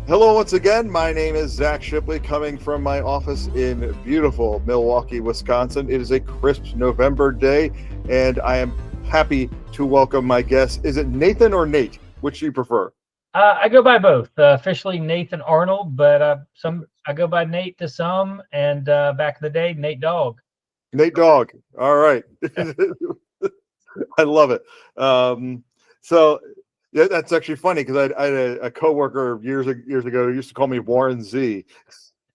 Hello once again. My name is Zach Shipley, coming from my office in beautiful Milwaukee, Wisconsin. It is a crisp November day, and I am happy to welcome my guest. Is it Nathan or Nate? Which do you prefer? I go by both. Officially Nathan Arnold, but I go by Nate to some, and back in the day, Nate Dog. Nate Dog. All right. I love it. So yeah, that's actually funny because I had a coworker years ago who used to call me Warren Z.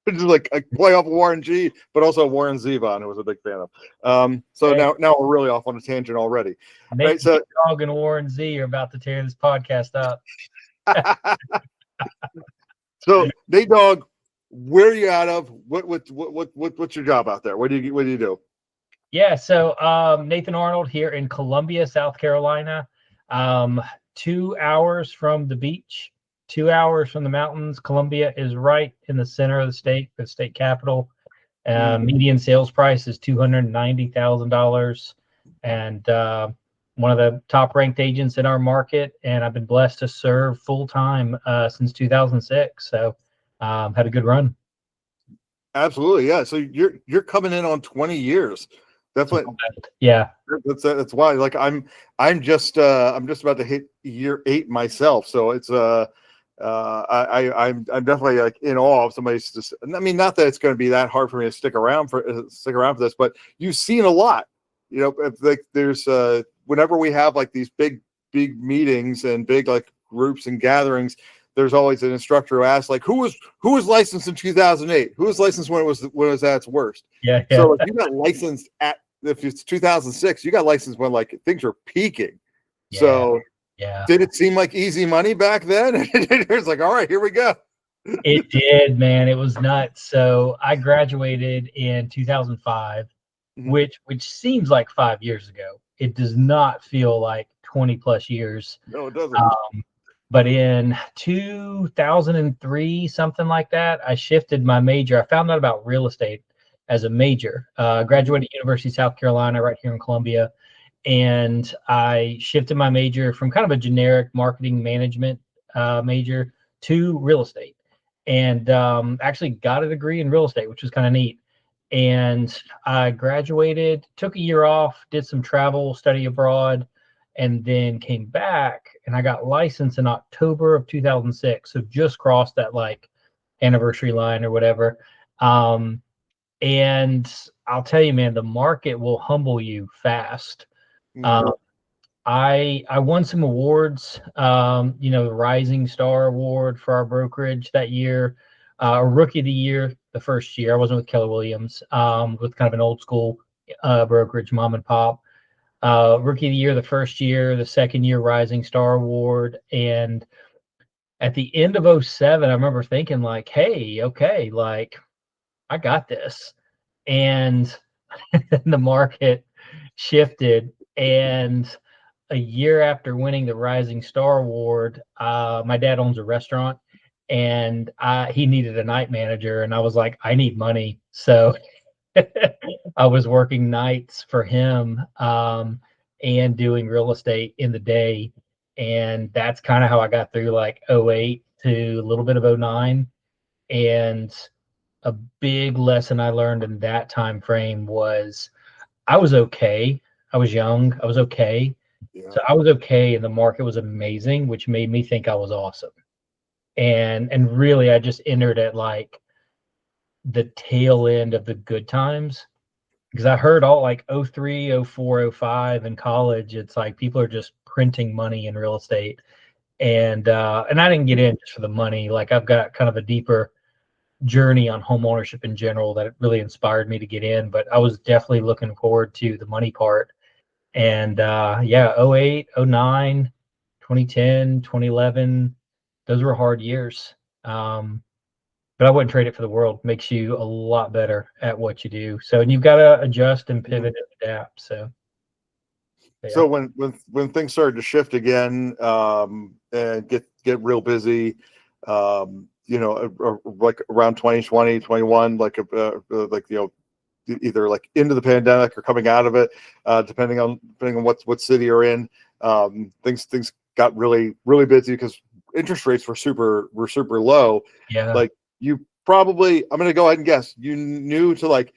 Just like a play off of Warren G, but also Warren Zevon, who was a big fan of. So Hey. now we're really off on a tangent already. Nate, Right, so Dog and Warren Z are about to tear this podcast up. so Nate Dog, where are you out of? What's your job out there? What do you do? Yeah, so Nathan Arnold here in Columbia, South Carolina. 2 hours from the beach, 2 hours from the mountains. Columbia is right in the center of the state capital. Median sales price is $290,000, and one of the top ranked agents in our market. And I've been blessed to serve full time since 2006. So had a good run. Absolutely, yeah. So you're coming in on 20 years. Definitely. Yeah. That's why. Like I'm just about to hit year 8 myself. So it's I'm definitely like in awe of somebody's just. I mean, not that it's going to be that hard for me to stick around for this, but you've seen a lot. You know, like there's whenever we have like these big meetings and big like groups and gatherings, there's always an instructor who asks like, who was licensed in 2008? Who was licensed when it was at its worst? Yeah. So if you got licensed if it's 2006, you got licensed when like things were peaking. Yeah. So yeah, did it seem like easy money back then? It's like, all right, here we go. It did, man. It was nuts. So I graduated in 2005, which seems like 5 years ago. It does not feel like 20 plus years. No, it doesn't. But in 2003, something like that, I shifted my major. I found out about real estate as a major. Graduated University of South Carolina right here in Columbia. And I shifted my major from kind of a generic marketing management major to real estate. And actually got a degree in real estate, which was kind of neat. And I graduated, took a year off, did some travel, study abroad, and then came back, and I got licensed in October of 2006. So just crossed that like anniversary line or whatever. And I'll tell you, man, the market will humble you fast. I won some awards, the Rising Star Award for our brokerage that year, Rookie of the Year the first year. I wasn't with Keller Williams, with kind of an old school brokerage, mom and pop. Rookie of the Year the first year, the second year Rising Star Award. And at the end of 2007, I remember thinking like, hey, okay, like I got this. And the market shifted, and a year after winning the Rising Star Award, my dad owns a restaurant, and he needed a night manager, and I was like, I need money. So I was working nights for him and doing real estate in the day. And that's kind of how I got through like 2008 to a little bit of 2009. And a big lesson I learned in that time frame was I was okay. I was young. I was okay. Yeah. So I was okay, and the market was amazing, which made me think I was awesome. And really, I just entered at like the tail end of the good times, because I heard all like 03, 04, 05 in college. It's like people are just printing money in real estate, and I didn't get in just for the money. Like I've got kind of a deeper journey on home ownership in general that it really inspired me to get in, but I was definitely looking forward to the money part. And 08, 09, 2010, 2011, those were hard years. But I wouldn't trade it for the world. Makes you a lot better at what you do. So, and you've got to adjust and pivot and adapt. So, yeah. So when things started to shift again, and get real busy, like around 2020, 21, like either like into the pandemic or coming out of it, depending on what city you're in, things got really busy because interest rates were super low, Yeah. like you probably, I'm going to go ahead and guess, you knew to like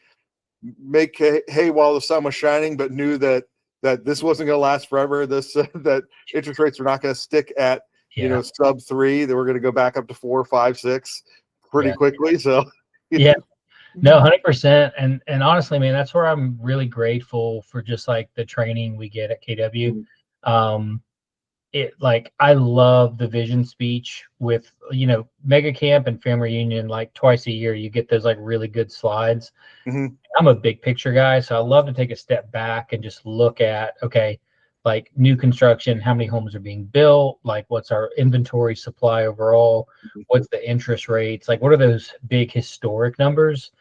make hay while the sun was shining, but knew that this wasn't going to last forever. This that interest rates were not going to stick at sub 3. They were going to go back up to 4, 5, 6 pretty quickly. So yeah. No, 100%. And honestly, man, that's where I'm really grateful for just like the training we get at KW. It like I love the vision speech with mega camp and family reunion. Like twice a year you get those like really good slides. I'm a big picture guy, so I love to take a step back and just look at, okay, like new construction, how many homes are being built, like what's our inventory supply overall, what's the interest rates, like what are those big historic numbers?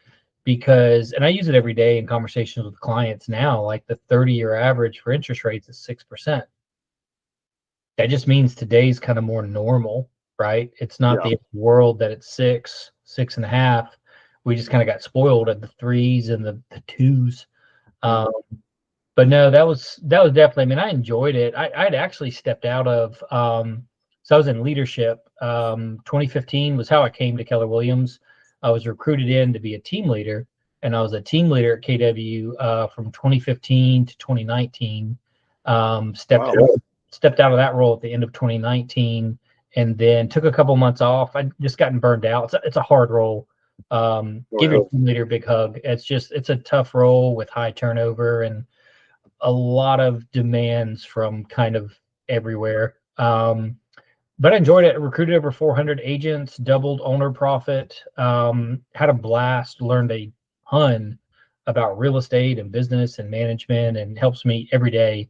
Because, and I use it every day in conversations with clients now, like the 30-year average for interest rates is 6%. That just means today's kind of more normal, right? It's not the world that it's 6, 6.5. We just kind of got spoiled at the 3s and the 2s. But no, that was definitely, I mean, I enjoyed it. I'd actually stepped out of, so I was in leadership. 2015 was how I came to Keller Williams. I was recruited in to be a team leader, and I was a team leader at KW from 2015 to 2019. Stepped out of that role at the end of 2019, and then took a couple months off. I just gotten burned out. It's a hard role. Give your team leader a big hug. It's a tough role with high turnover and a lot of demands from kind of everywhere. But I enjoyed it. I recruited over 400 agents, doubled owner profit, had a blast, learned a ton about real estate and business and management, and helps me every day.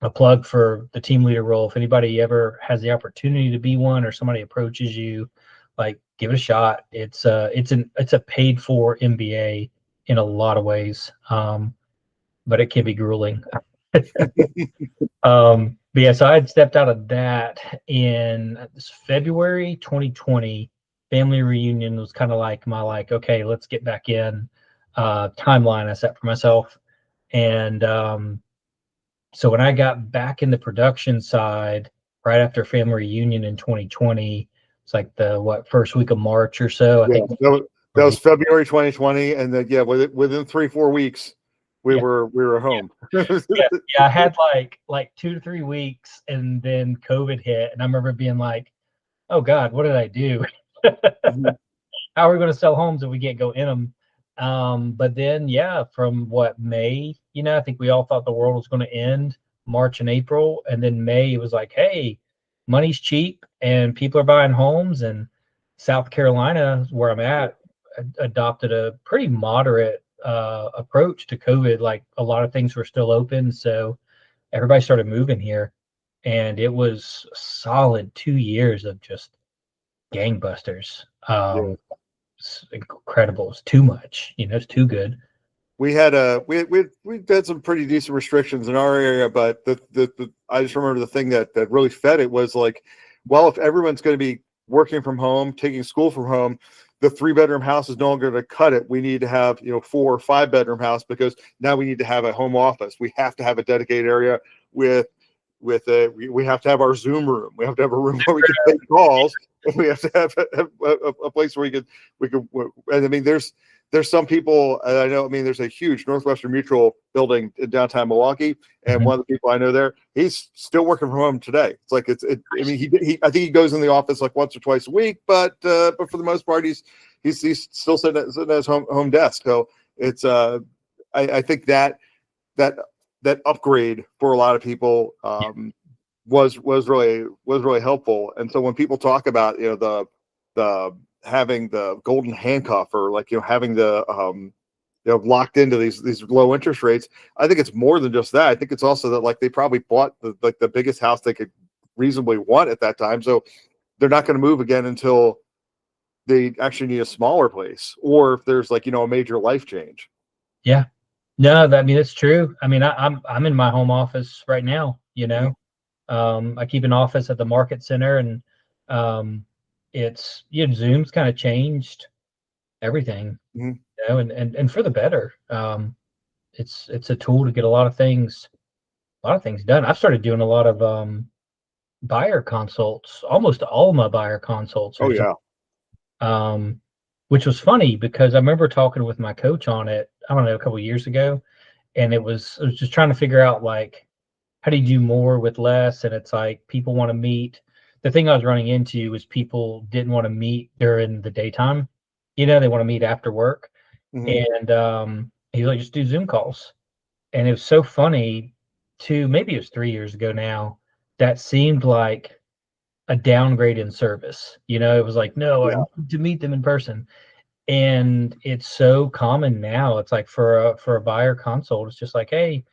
A plug for the team leader role. If anybody ever has the opportunity to be one, or somebody approaches you, like give it a shot. It's a paid for MBA in a lot of ways, but it can be grueling. But yeah, so I had stepped out of that in February 2020. Family reunion was kind of like my okay, let's get back in timeline I set for myself. And so when I got back in the production side right after family reunion in 2020, it's like the first week of March or so. I think that was February 2020, and then within 3-4 weeks we were home. I had like 2 to 3 weeks, and then COVID hit, and I remember being like, oh God, what did I do? How are we going to sell homes if we can't go in them? But then, from May, I think we all thought the world was going to end March and April. And then May, it was like, hey, money's cheap and people are buying homes. And South Carolina, where I'm at, adopted a pretty moderate approach to COVID. Like a lot of things were still open. So everybody started moving here. And it was a solid 2 years of just gangbusters. It's incredible. It's too much. It's too good. We had some pretty decent restrictions in our area, but the I just remember the thing that really fed it was like, well, if everyone's going to be working from home, taking school from home, the 3-bedroom house is no longer going to cut it. We need to have 4 or 5-bedroom house, because now we need to have a home office. We have to have a dedicated area we have to have our Zoom room. We have to have a room where we can take calls. We have to have a place where we could. And I mean, there's some people I know. I mean, there's a huge Northwestern Mutual building in downtown Milwaukee, and one of the people I know there, he's still working from home today. It's like I mean, I think he goes in the office like once or twice a week, but for the most part, he's still sitting at his home desk. So it's I think that upgrade for a lot of people was really helpful. And so when people talk about the having the golden handcuff, or having the locked into these low interest rates, I think it's more than just that. I think it's also that they probably bought the biggest house they could reasonably want at that time, so they're not going to move again until they actually need a smaller place, or if there's a major life change. Yeah. No, I mean, it's true. I mean, I'm in my home office right now, I keep an office at the market center, and it's Zoom's kind of changed everything, and for the better. It's a tool to get a lot of things done. I've started doing a lot of buyer consults. Almost all my buyer consults Oh are yeah. which was funny because I remember talking with my coach on it, I don't know, a couple of years ago, and I was just trying to figure out like how do you do more with less? And it's like people want to meet. The thing I was running into was people didn't want to meet during the daytime. They want to meet after work. Hmm. And he was like, just do Zoom calls. And it was so funny maybe it was 3 years ago now, that seemed like a downgrade in service. It was like, no, I Yeah. need to meet them in person. And it's so common now. It's like for a buyer consult, it's just like, hey,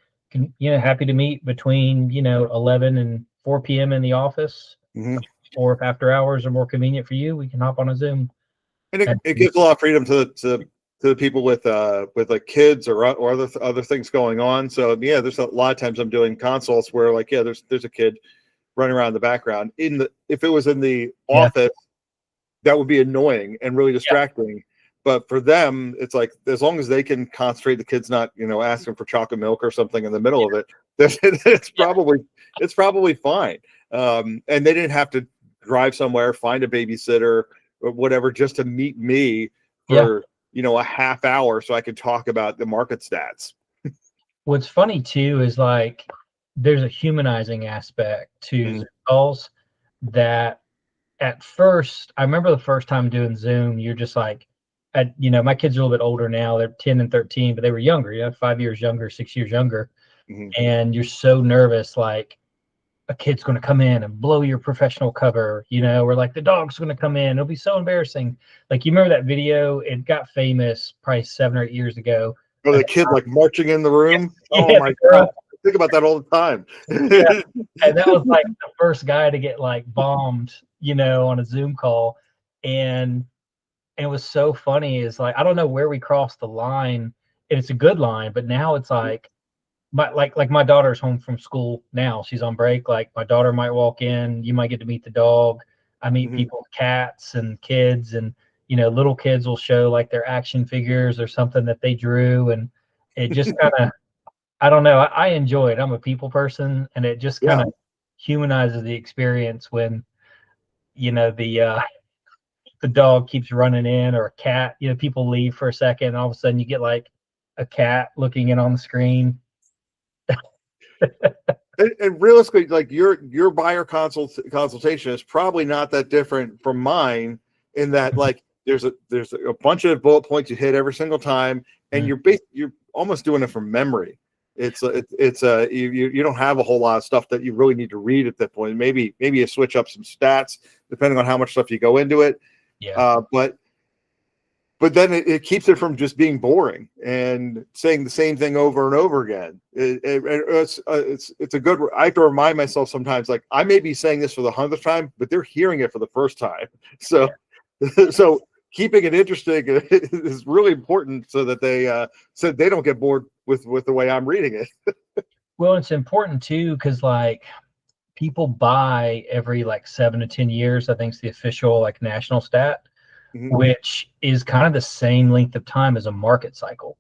happy to meet between 11 and 4 p.m. in the office, Hmm. or if after hours are more convenient for you, we can hop on a Zoom. And And it gives a lot of freedom to the people with like kids or other things going on. So yeah, there's a lot of times I'm doing consults where like, yeah, there's a kid running around in the background. If it was in the yeah, office, that would be annoying and really yeah, distracting. But for them, it's like as long as they can concentrate, the kid's not asking for chocolate milk or something in the middle of it. It's yeah, probably fine. And they didn't have to drive somewhere, find a babysitter or whatever, just to meet me yeah. for a half hour so I could talk about the market stats. What's funny too is like there's a humanizing aspect to Mhm. Zoom calls that at first, I remember the first time doing Zoom, you're just like, my kids are a little bit older now. They're 10 and 13, but they were younger, 5 years younger, 6 years younger. Mhm. And you're so nervous, like a kid's going to come in and blow your professional cover, or like the dog's going to come in. It'll be so embarrassing. Like, you remember that video? It got famous probably 7 or 8 years ago. Or And the kid like marching in the room. Oh yeah, my the God. girl, I think about that all the time. yeah. And that was like the first guy to get like bombed, on a Zoom call. And it was so funny is like I don't know where we crossed the line, and it's a good line, but now it's like my daughter's home from school now. She's on break. Like my daughter might walk in, you might get to meet the dog. I meet Mhm. people with cats and kids, and little kids will show like their action figures or something that they drew, and it just kind of I don't know. I enjoy it. I'm a people person, and it just kind Yeah. of humanizes the experience when the dog keeps running in, or a cat, people leave for a second and all of a sudden you get like a cat looking in on the screen. And realistically, like your buyer consultation is probably not that different from mine in that like there's a bunch of bullet points you hit every single time, and Mhm. you're almost doing it from memory. You don't have a whole lot of stuff that you really need to read at that point. Maybe you switch up some stats depending on how much stuff you go into it. Yeah. But then it keeps it from just being boring and saying the same thing over and over again. It's a good. I have to remind myself sometimes, like I may be saying this for the 100th time, but they're hearing it for the first time. So, Yeah. so keeping it interesting is really important so that they don't get bored with the way I'm reading it. Well, it's important too because like people buy every like 7 to 10 years. I think it's the official like national stat, Mhm. which is kind of the same length of time as a market cycle.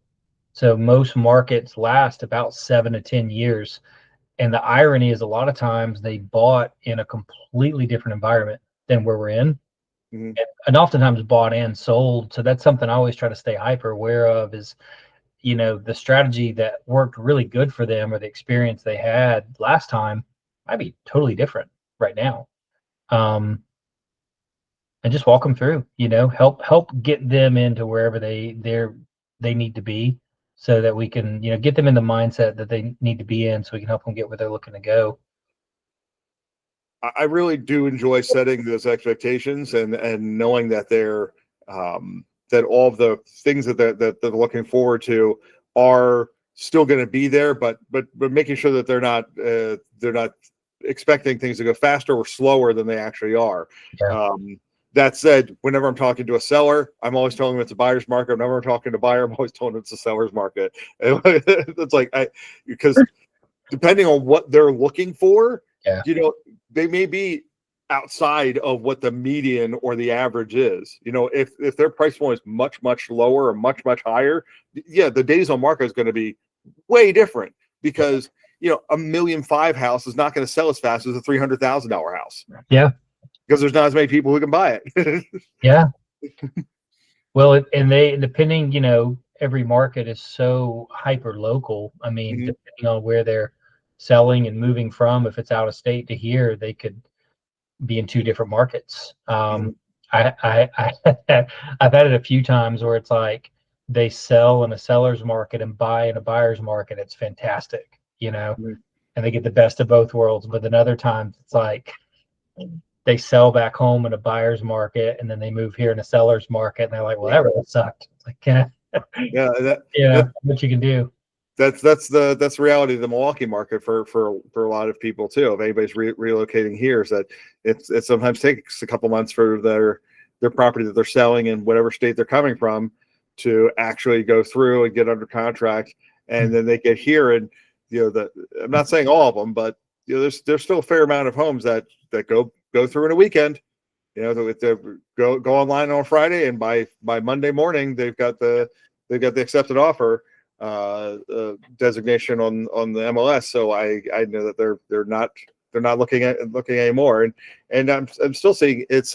So most markets last about 7 to 10 years. And the irony is a lot of times they bought in a completely different environment than where we're in, Mhm. and oftentimes bought and sold. So that's something I always try to stay hyper aware of is, the strategy that worked really good for them or the experience they had last time might be totally different right now. Um, and just walk them through, help get them into wherever they need to be so that we can, get them in the mindset that they need to be in so we can help them get where they're looking to go. I really do enjoy setting those expectations and knowing that that all of the things that they're looking forward to are still going to be there, but making sure that they're not expecting things to go faster or slower than they actually are. Yeah. That said, whenever I'm talking to a seller, I'm always telling them it's a buyer's market. Whenever I'm talking to a buyer, I'm always telling them it's a seller's market. It's like because depending on what they're looking for, Yeah. they may be outside of what the median or the average is. If their price point is much lower or much higher, yeah, the days on market is going to be way different because $1.5 million house is not going to sell as fast as a $300,000 house. Yeah. Because there's not as many people who can buy it. Yeah. Well, and they, depending, every market is so hyper local. I mean, Mhm. depending on where they're selling and moving from, if it's out of state to here, they could be in two different markets. I've had it a few times where it's like they sell in a seller's market and buy in a buyer's market. It's fantastic, Mhm. and they get the best of both worlds. But then other times it's like they sell back home in a buyer's market and then they move here in a seller's market and they're like, well, that really sucked. It's like, Yeah, what you can do. that's the reality of the Milwaukee market for a lot of people too. If anybody's relocating here, is that it sometimes takes a couple months for their property that they're selling in whatever state they're coming from to actually go through and get under contract, and then they get here, and I'm not saying all of them, but there's still a fair amount of homes that go through in a weekend. They go online on Friday, and by Monday morning they've got the accepted offer designation on the MLS. So I know that they're not looking anymore, and I'm still seeing it's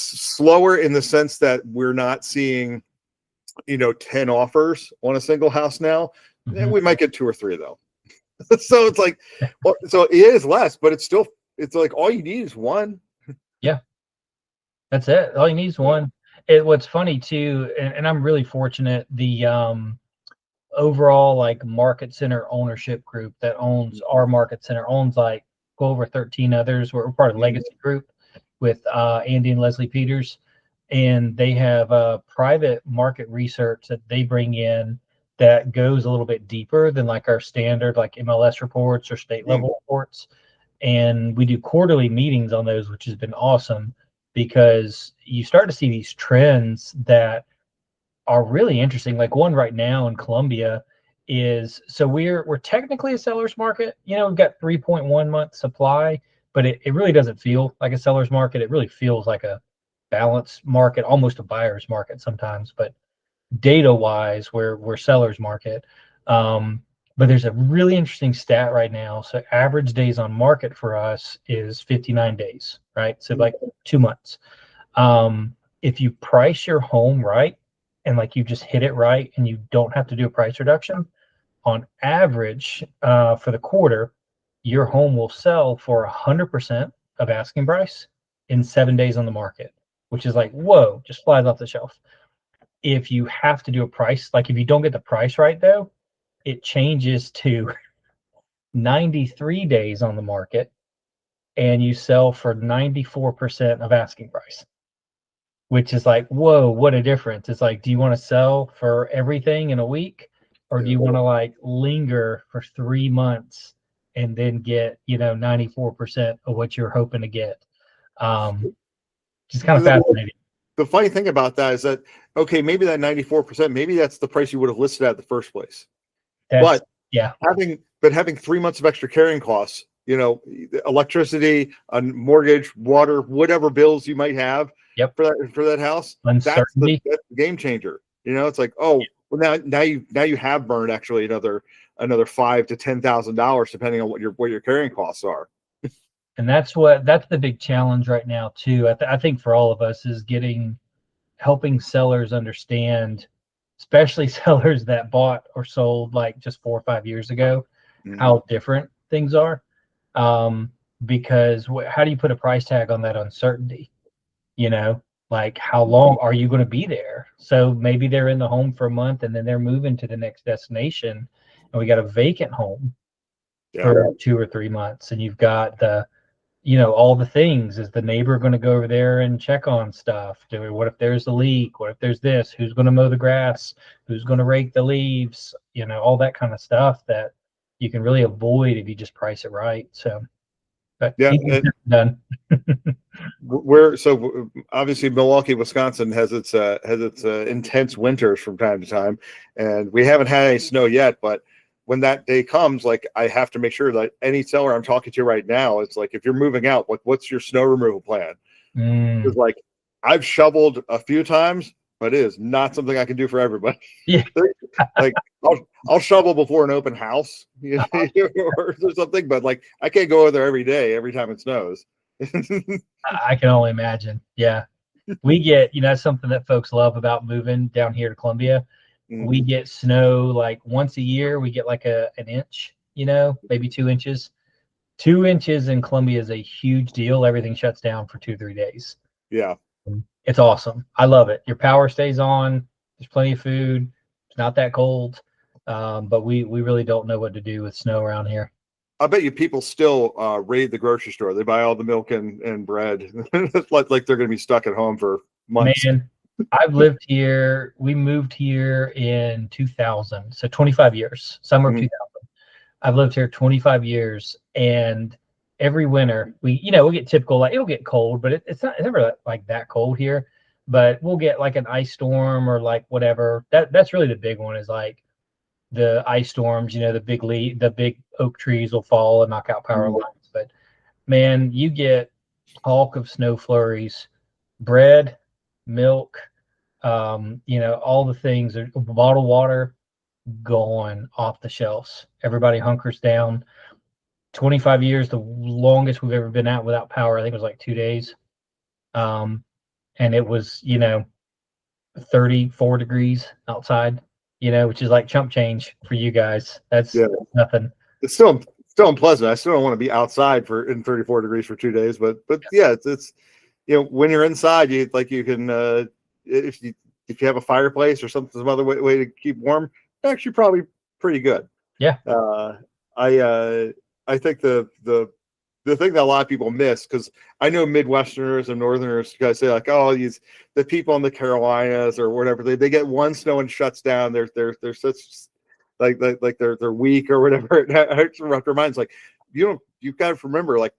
slower in the sense that we're not seeing 10 offers on a single house now. Mhm. We might get 2 or 3 though. So it's like, so it is less, but it's like all you need is one. Yeah, that's it. All you need is one. What's funny too, and I'm really fortunate, the overall like market center ownership group that owns our market center owns like over 13 others. We're part of Legacy Group with Andy and Leslie Peters, and they have private market research that they bring in that goes a little bit deeper than like our standard like MLS reports or state level reports. And we do quarterly meetings on those, which has been awesome because you start to see these trends that are really interesting. Like one right now in Columbia is, so we're technically a seller's market. We've got 3.1 month supply, but it really doesn't feel like a seller's market. It really feels like a balanced market, almost a buyer's market sometimes. But data wise, we're seller's market. But there's a really interesting stat right now. So average days on market for us is 59 days, right? So like 2 months. If you price your home right and like you just hit it right and you don't have to do a price reduction, on average for the quarter, your home will sell for 100% of asking price in 7 days on the market, which is like, whoa, just flies off the shelf. If you have to do a price, like if you don't get the price right though, it changes to 93 days on the market and you sell for 94% of asking price, which is like, whoa, what a difference. It's like, do you want to sell for everything in a week, or do you want to like linger for 3 months and then get 94% of what you're hoping to get? Just kind of fascinating. The funny thing about that is that, okay, maybe that 94%, maybe that's the price you would have listed at the first place. But having 3 months of extra carrying costs, electricity, mortgage, water, whatever bills you might have for that house, that's the game changer. It's like, oh, well now you have burned actually another $5,000 to $10,000 depending on what your carrying costs are. And that's the big challenge right now too. I think for all of us is helping sellers understand, especially sellers that bought or sold like just 4 or 5 years ago, how different things are. Because how do you put a price tag on that uncertainty? Like how long are you going to be there? So maybe they're in the home for a month and then they're moving to the next destination, and we got a vacant home for 2 or 3 months, and you've got all the things. Is the neighbor going to go over there and check on stuff? What if there's a leak? What if there's this? Who's going to mow the grass? Who's going to rake the leaves? All that kind of stuff that you can really avoid if you just price it right. So, but done. So obviously Milwaukee, Wisconsin has its intense winters from time to time, and we haven't had any snow yet, but when that day comes, like I have to make sure that any seller I'm talking to right now, it's like, if you're moving out, what's your snow removal plan? Because like I've shoveled a few times, But it is not something I can do for everybody. Yeah. Like I'll shovel before an open house, you know, or something, but like I can't go over there every day, every time it snows. I can only imagine. Yeah. We get, that's something that folks love about moving down here to Columbia. We get snow like once a year. We get like an inch, maybe 2 inches. 2 inches in Columbia is a huge deal. Everything shuts down for 2, 3 days. Yeah. It's awesome. I love it. Your power stays on. There's plenty of food. It's not that cold. But we really don't know what to do with snow around here. I bet you people still raid the grocery store. They buy all the milk and bread, like they're going to be stuck at home for months. Man, I've lived here. We moved here in 2000, so 25 years, summer of 2000. I've lived here 25 years, and every winter we get typical, like it'll get cold, but it's never like that cold here. But we'll get like an ice storm or like whatever. That's really the big one, is like the ice storms. The big oak trees will fall and knock out power lines. But man, you get talk of snow flurries, bread, milk, all the things. Bottled water going off the shelves. Everybody hunkers down. 25 years, the longest we've ever been out without power, I think it was like 2 days. And it was 34 degrees outside, which is like chump change for you guys. That's nothing. It's still unpleasant. I still don't want to be outside in 34 degrees for 2 days, but yeah, it's when you're inside, you can if you have a fireplace or some other way to keep warm, actually probably pretty good. Yeah. I think the thing that a lot of people miss, because I know Midwesterners and Northerners guys say like, oh, the people in the Carolinas or whatever, they get one snow and shuts down. They're such like they're weak or whatever. It hurts their minds. Like you've got to remember, like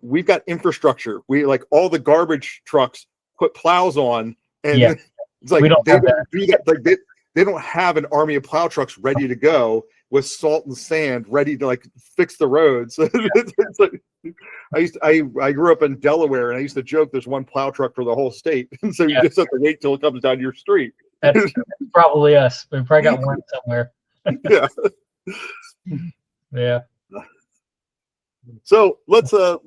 we've got infrastructure. We like all the garbage trucks put plows on, and it's like we don't have that. Do that. Like they don't have an army of plow trucks ready to go with salt and sand ready to like fix the roads. It's like, I grew up in Delaware, and I used to joke there's one plow truck for the whole state, and so you just have to wait till it comes down your street. That's probably us. We probably got one somewhere. Yeah. Yeah. So let's so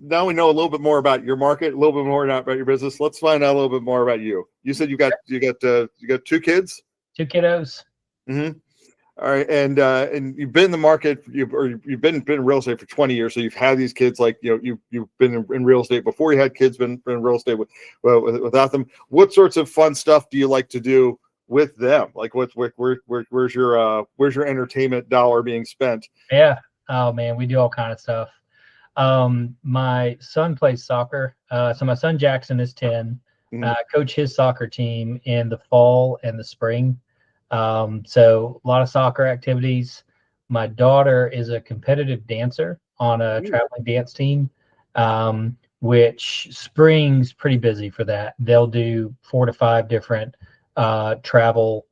now we know a little bit more about your market, a little bit more about your business. Let's find out a little bit more about you. You said you got 2 kids? 2 kiddos. All right, and you've been in the market, you've been in real estate for 20 years, so you've had these kids. Like you've been in real estate before you had kids. Been in real estate without them. What sorts of fun stuff do you like to do with them? Like where's your entertainment dollar being spent? Yeah. Oh man, we do all kind of stuff. My son plays soccer. So my son Jackson is 10. Coach his soccer team in the fall and the spring. So a lot of soccer activities. My daughter is a competitive dancer on a traveling dance team, which spring's pretty busy for that. They'll do 4 to 5 different travel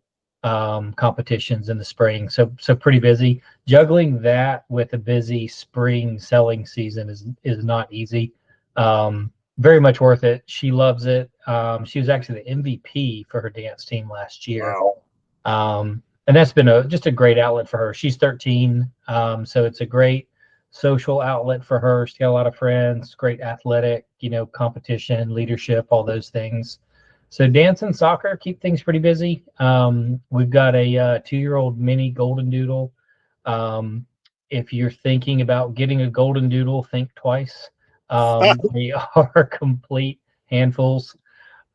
competitions in the spring. So pretty busy. Juggling that with a busy spring selling season is not easy. Very much worth it. She loves it. She was actually the MVP for her dance team last year. Wow. And that's been just a great outlet for her. She's 13. So it's a great social outlet for her. She's got a lot of friends, great athletic, competition, leadership, all those things. So dance and soccer keep things pretty busy. We've got a 2-year-old mini golden doodle. If you're thinking about getting a golden doodle, think twice. They are complete handfuls.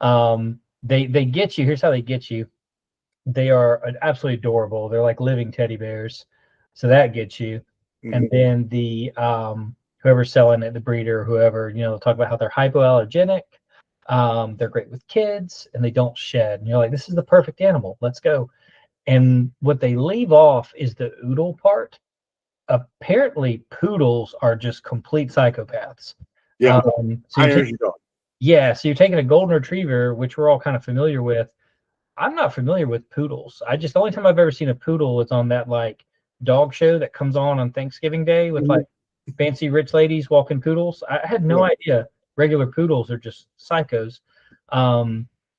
They get you. Here's how they get you. They are absolutely adorable. They're like living teddy bears. So that gets you. And then the whoever's selling it, the breeder, whoever, they'll talk about how they're hypoallergenic. They're great with kids, and they don't shed. And you're like, this is the perfect animal. Let's go. And what they leave off is the oodle part. Apparently, poodles are just complete psychopaths. Yeah. So you're taking a golden retriever, which we're all kind of familiar with. I'm not familiar with poodles. The only time I've ever seen a poodle is on that like dog show that comes on Thanksgiving Day with like fancy rich ladies walking poodles. I had no idea regular poodles are just psychos.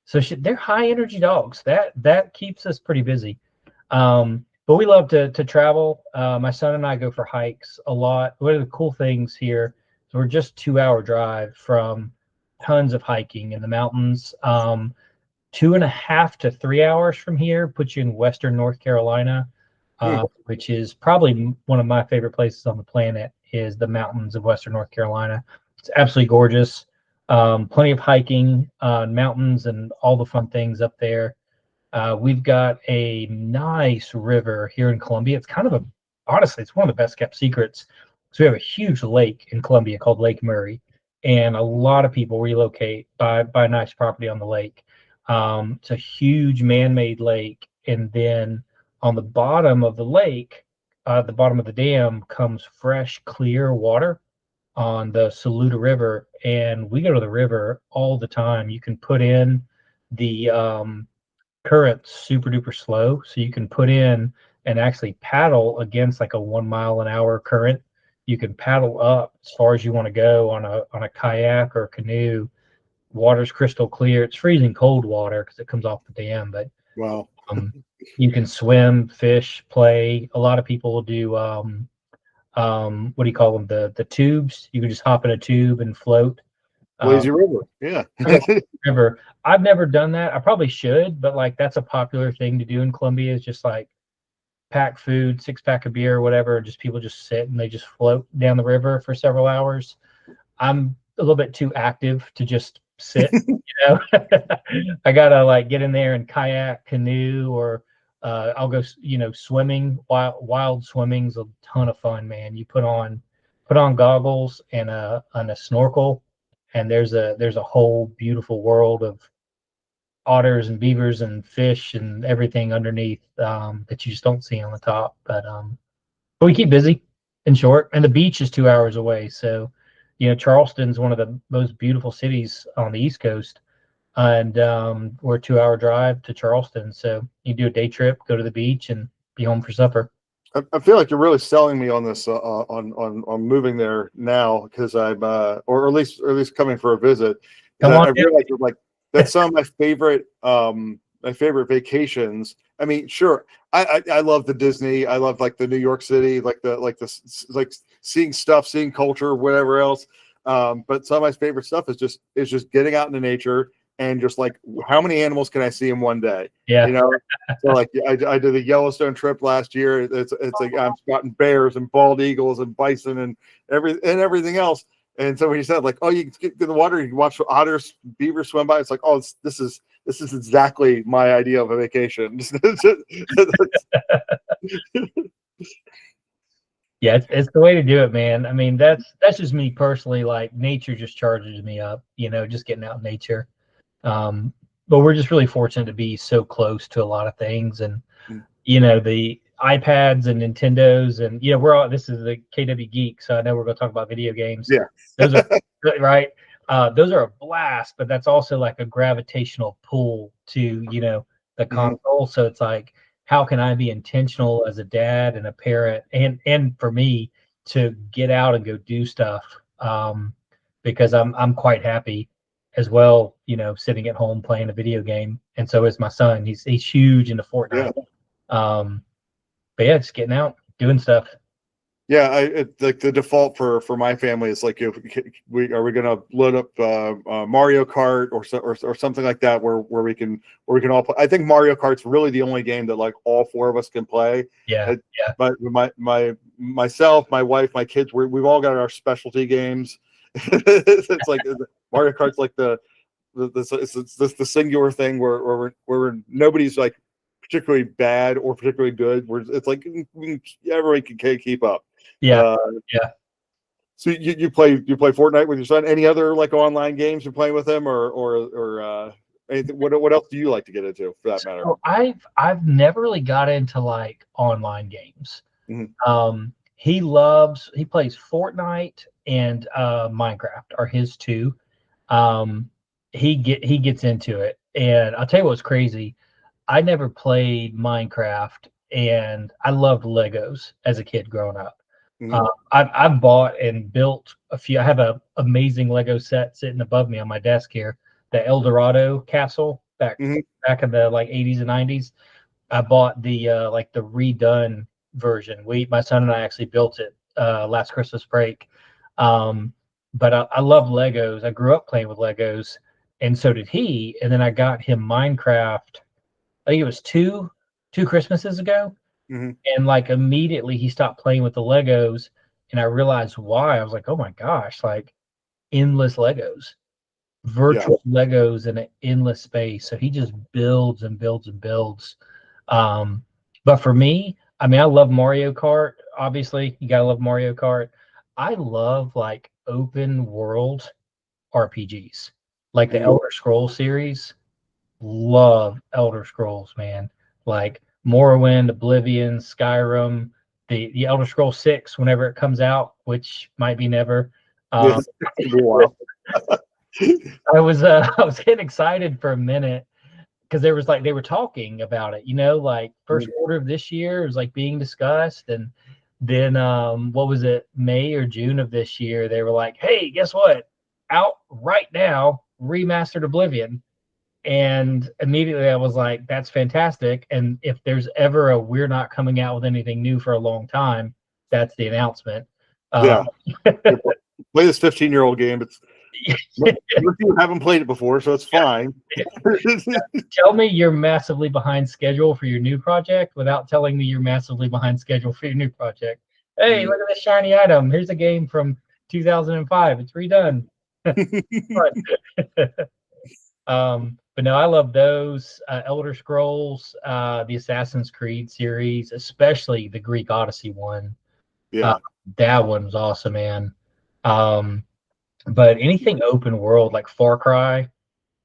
So they're high energy dogs. That keeps us pretty busy. But we love to travel. My son and I go for hikes a lot. One of the cool things here is we're just 2 hour drive from tons of hiking in the mountains. 2.5 to 3 hours from here puts you in Western North Carolina, which is probably one of my favorite places on the planet. Is the mountains of Western North Carolina. It's absolutely gorgeous. Plenty of hiking on mountains and all the fun things up there. We've got a nice river here in Columbia. It's kind of honestly, it's one of the best kept secrets. So we have a huge lake in Columbia called Lake Murray, and a lot of people relocate buy nice property on the lake. It's a huge man-made lake, and then on the bottom of the lake, the bottom of the dam comes fresh, clear water on the Saluda River, and we go to the river all the time. You can put in the current super duper slow, so you can put in and actually paddle against like a 1 mile an hour current. You can paddle up as far as you want to go on a kayak or canoe. Water's crystal clear. It's freezing cold water because it comes off the dam, but Wow. you can swim, fish, play. A lot of people will do what do you call them? The tubes. You can just hop in a tube and float. Lazy River. Yeah. River. I've never done that. I probably should, but like that's a popular thing to do in Columbia, is just like pack food, 6-pack of beer, or whatever, and just people just sit and they just float down the river for several hours. I'm a little bit too active to just sit, I gotta like get in there and kayak, canoe, or I'll go, swimming. Wild swimming's a ton of fun, man. You put on goggles and a snorkel, and there's a whole beautiful world of otters and beavers and fish and everything underneath that you just don't see on the top. But we keep busy, in short, and the beach is 2 hours away. So, Charleston's one of the most beautiful cities on the East Coast, and we're a 2 hour drive to Charleston. So you do a day trip, go to the beach, and be home for supper. I feel like you're really selling me on this on moving there now, because I'm or at least coming for a visit. I realize that, like, that's some of my favorite vacations. I mean, sure, I love the Disney. I love like the New York City, like seeing stuff, seeing culture, whatever else. But some of my favorite stuff is just getting out into nature, and just like, how many animals can I see in one day? Yeah. So like I did the Yellowstone trip last year. It's like I'm spotting bears and bald eagles and bison and everything else. And so when you said like, oh, you can get in the water, you can watch otters, beavers swim by, it's like, oh, this is exactly my idea of a vacation. Yeah, it's the way to do it, man. I mean, that's just me personally. Like, nature just charges me up, just getting out in nature. But we're just really fortunate to be so close to a lot of things, and the iPads and Nintendos, and this is the KW Geeks, so I know we're going to talk about video games. Yeah, those are right. Those are a blast, but that's also like a gravitational pull to the console. So it's like, how can I be intentional as a dad and a parent, and for me to get out and go do stuff, because I'm quite happy as well, sitting at home playing a video game, and so is my son. He's huge into Fortnite. Yeah. But yeah, just getting out, doing stuff. Yeah, like the default for my family is like, if we going to load up Mario Kart or something like that, where we can all play. I think Mario Kart's really the only game that like all four of us can play. Yeah, But myself, my wife, my kids, we've all got our specialty games. It's like Mario Kart's like the singular thing where nobody's like particularly bad or particularly good. Where it's like everybody can keep up. Yeah. So you play Fortnite with your son? Any other like online games you're playing with him, or anything? What else do you like to get into, for that matter? So I've never really got into like online games. Mm-hmm. He plays Fortnite and Minecraft are his two. He gets into it, and I'll tell you what's crazy. I never played Minecraft, and I loved Legos as a kid growing up. Mm-hmm. I've bought and built a few. I have an amazing Lego set sitting above me on my desk here, the El Dorado Castle. back Mhm. back in the like 80s and 90s. I bought the like the redone version. My son and I actually built it last Christmas break. Um, but I love Legos. I grew up playing with Legos, and so did he. And then I got him Minecraft. I think it was two Christmases ago, Mhm. and like immediately he stopped playing with the Legos, and I realized why. I was like, oh my gosh, like endless Legos, Yeah. virtual Legos in an endless space. So he just builds and builds and builds. But for me, I mean, I love Mario Kart. Obviously, you gotta love Mario Kart. I love like open world RPGs, like the Mhm. Elder Scrolls series. Love Elder Scrolls, man. Like Morrowind, Oblivion, Skyrim, the Elder Scrolls 6, whenever it comes out, which might be never. Yeah. Um, It's gonna be a while. I was getting excited for a minute because there was like they were talking about it, like first Mhm. quarter of this year was like being discussed, and then what was it, May or June of this year, they were like, hey, guess what? Out right now, remastered Oblivion. And immediately I was like, that's fantastic. And if there's ever a we're not coming out with anything new for a long time, that's the announcement. Uh, Yeah. Play this 15-year-old game. It's most of you haven't played it before, so it's fine. Tell me you're massively behind schedule for your new project without telling me you're massively behind schedule for your new project. Hey, look at this shiny item. Here's a game from 2005. It's redone. Fun. But no, I love those Elder Scrolls, the Assassin's Creed series, especially the Greek Odyssey one. Uh, Yeah. that one was awesome, man. Um, but anything open world like Far Cry,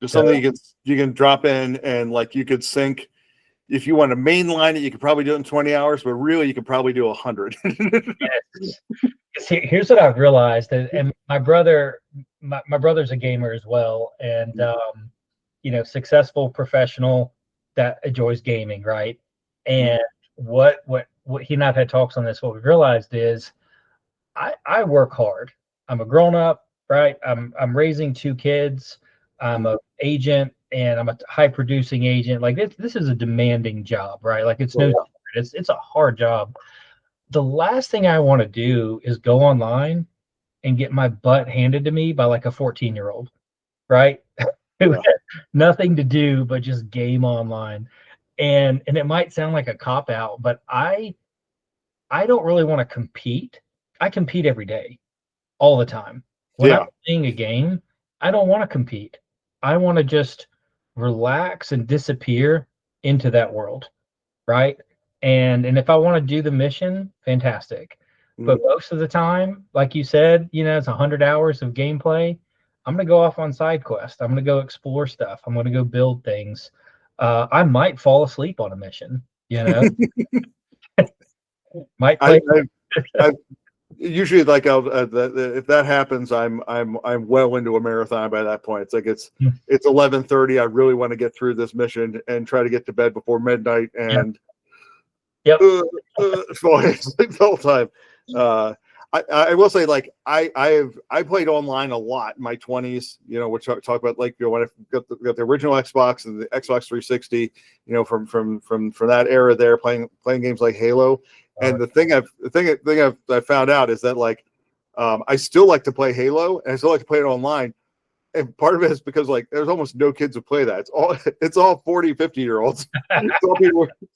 Just the something you can drop in and like you could sync. If you want to mainline it, you could probably do it in 20 hours, but really you could probably do 100. yes. Here's what I've realized, and my brother's a gamer as well, and successful professional that enjoys gaming, right? And what he and I've had talks on this. What we've realized is I work hard. I'm a grown up, right? I'm raising two kids. I'm a agent, and I'm a high producing agent. Like this is a demanding job, right? Like it's no, it's a hard job. The last thing I want to do is go online and get my butt handed to me by like a 14-year-old, right? Who Yeah. had nothing to do but just game online. And it might sound like a cop out, but I don't really want to compete. I compete every day, all the time. When I'm Yeah. playing a game, I don't want to compete. I want to just relax and disappear into that world, right? And if I want to do the mission, fantastic. But Mhm. most of the time, like you said, it's 100 hours of gameplay. I'm gonna go off on side quest. I'm gonna go explore stuff. I'm gonna go build things. I might fall asleep on a mission. Might I, play. I usually like if that happens, I'm well into a marathon by that point. It's like it's 11:30. I really want to get through this mission and try to get to bed before midnight Yep. and Yep. fall asleep the whole time. I will say like I played online a lot in my 20s. Which talk about like when I got the original Xbox and the Xbox 360. From that era there, playing games like Halo. And the thing I found out is that like I still like to play Halo and I still like to play it online. And part of it is because like there's almost no kids who play that. It's all 40, 50-year-olds.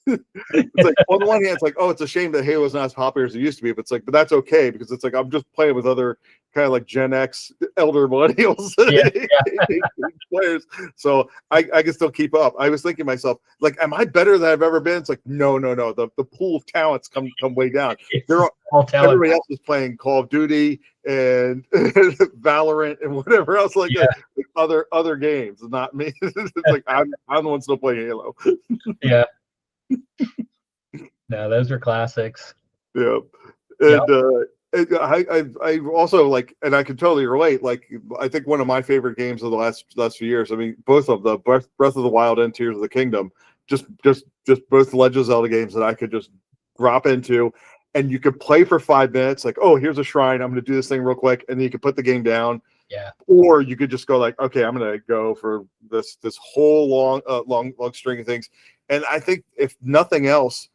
It's like on the one hand, it's like, oh, it's a shame that Halo's not as popular as it used to be, but it's like, but that's okay because it's like I'm just playing with other kind of like Gen X elder millennials Yeah. players. So I can still keep up. I was thinking to myself, like, am I better than I've ever been? It's like, no. The pool of talents come way down. It's all talent. Everybody else is playing Call of Duty and Valorant and whatever else like that. Like other games, not me. It's like I'm the one still playing Halo. Yeah. No, those are classics. Yeah, Yeah. and I also like, and I can totally relate. Like, I think one of my favorite games of the last few years. I mean, both of the Breath of the Wild and Tears of the Kingdom, just both Legend of Zelda games that I could just drop into, and you could play for 5 minutes. Like, oh, here's a shrine. I'm going to do this thing real quick, and then you can put the game down. Yeah. Or you could just go like, okay, I'm gonna go for this whole long string of things. And I think if nothing else,